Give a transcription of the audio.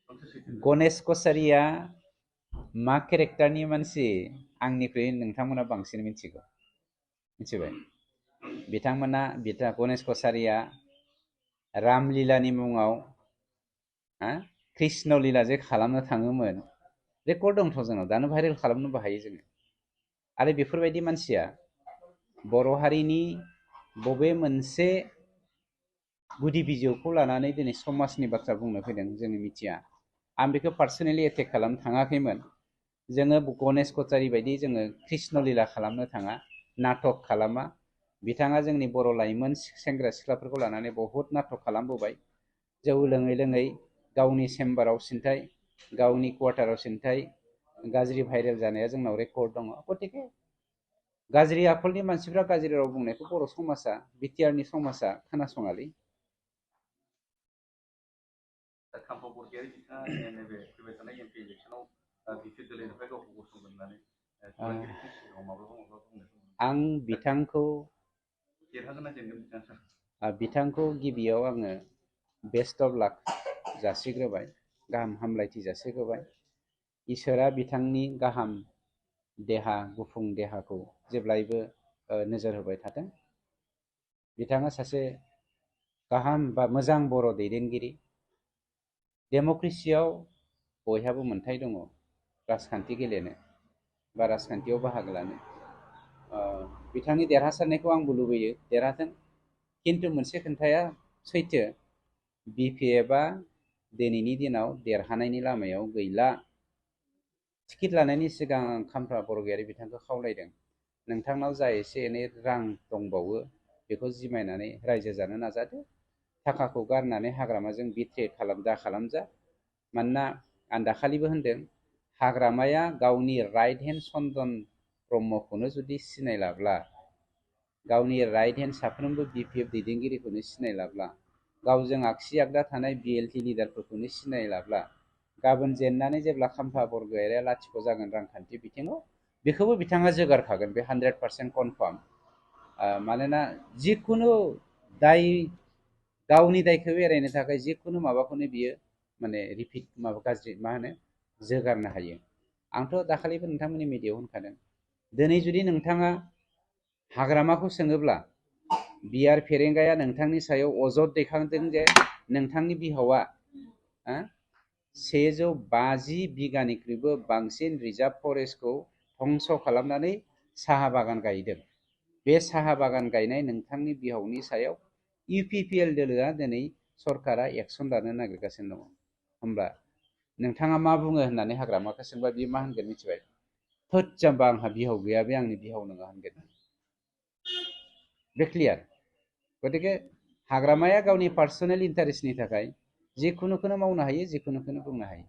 गणेश कछारिया मा केरेक्टारनि मानसि आंनिख्रुइ नोंथांमोना बांसिन मिथिगौ मिथिबाय बिथां गणेश कछारिया रामलीलानि मुङाव कृष्ण लीला जे खालामनो थाङोमोन रेकर्ड दंथ' जोंनाव दानो भाइरेल खालामनोबो हायो जोङो आरो बेफोरबायदि मानसिया बर' हारिनि बबे मोनसे गुदि बिजौखौ लानानै दिनै समाजनि बाथ्रा बुंनो फैदों जोङो मिथिया आं बेखौ पार्सनेलि एटेक खालामनो थाङाखैमोन जोङो गणेश कछारि बायदि जोङो कृष्ण लीला खालामनो थाङा नाटक खालामा बिथाङा जोंनि बर' लाइमोन सेंग्रा सिख्लाफोरखौ लानानै बहुत नाटक खालामबोबाय जौ लोङै लोङै गावनि चेम्बाराव सिन्थाय गावनि क्वार्टाराव सिन्थाय गाज्रि भाइरेल जानाया जोंनाव रेकर्ड दङ गतिके गाज्रि आखलनि मानसिफ्रा गाज्रि राव बुंनायखौ बर' समाजा बिटिआरनि समाजा खोनासङालै खाम्फा बरगयारि बिथाङा नैबे फैबाय थानाय एमपि इलेक्सनाव बिपि दोलोनिफ्राय गावखौ गसंगोन होननानै आं बिथांखौ देरहागोन ना जेनगोन बिथांखौ गिबियाव आङो बेस्ट अफ लाक जासिग्रोबाय गाहाम हामलायथि जासिग्रोबाय इसोरा बिथांनि गाहाम देहा गुफुं देहाखौ जेब्लायबो नोजोर होबाय थाथों बिथाङा सासे गाहाम बा मोजां बर' दैदेनगिरि डेम'क्रेसियाव बयहाबो मोन्थाय दङ राजखान्थि गेलेनो बा राजखान्थियाव बाहागो लानो बिथांनि देरहासारनायखौ आंबो लुबैयो देरहाथों खिन्थु मोनसे खोन्थाया सैथो बिपिएफआ दिनैनि दिनाव देरहानायनि लामायाव गैला टिकेट लानायनि सिगां खाम्फा बरगयारि बिथांखौ खावलायदों नोंथांनाव जा एसे एनै रां दंबावो बेखौ जिमायनानै रायजो जानो नाजादो थाखाखौ गारनानै हाग्रामाजों बिट्रे खालामजा मानोना आं दाखालिबो होनदों हाग्रामाया गावनि राइट हेन्ड चन्दन ब्रह्मखौनो जुदि सिनायलाब्ला गावनि राइट हेन्ड साफ्रोमबो बिपिएफ दैदेनगिरिखौनो सिनायलाब्ला गावजों आगसि आगदा थानाय बिएलटि लिडारफोरखौनो सिनायलाब्ला गाबोन जेननानै जेब्ला खाम्फा बरगयारिया लाथिख' जागोन रांखान्थि बिथिङाव बेखौबो बिथाङा जोगारखागोन बे 100% कनफार्म मानोना जिखुनु दाय गावनि दायखौ एरायनो थाखाय जिखुनु माबाखौनो बियो माने रिपिट माबा गाज्रि मा होनो जोगारनो हायो आंथ' दाखालिबो नोंथांमोननि मिडियायाव होनखादों दिनै जुदि नोंथाङा हाग्रामाखौ सोङोब्ला बिआर फेरेंगाया नोंथांनि सायाव अजद दैखांदों जे नोंथांनि बिहावा 150 बिगानिख्रुइबो बांसिन रिजार्भ फरेस्टखौ धंस खालामनानै साहा बागान गायदों बे साहा बागान गायनाय नोंथांनि बिहावनि सायाव इउपिपिएल दोलोआ दिनै सरकारा एक्सन लानो नागिरगासिनो दङ होमब्ला नोंथाङा मा बुङो होननानै हाग्रामाखौ सोंबा बियो मा होनगोन मिथिबाय थोद जाम्बा आंहा बिहाव गैया बे आंनि बिहाव नङा होनगोन बे क्लियार गतिके हाग्रामाया गावनि पार्सनेल इन्टारेस्टनि थाखाय जिखुनुखौनो मावनो हायो जिखुनुखौनो बुंनो हायो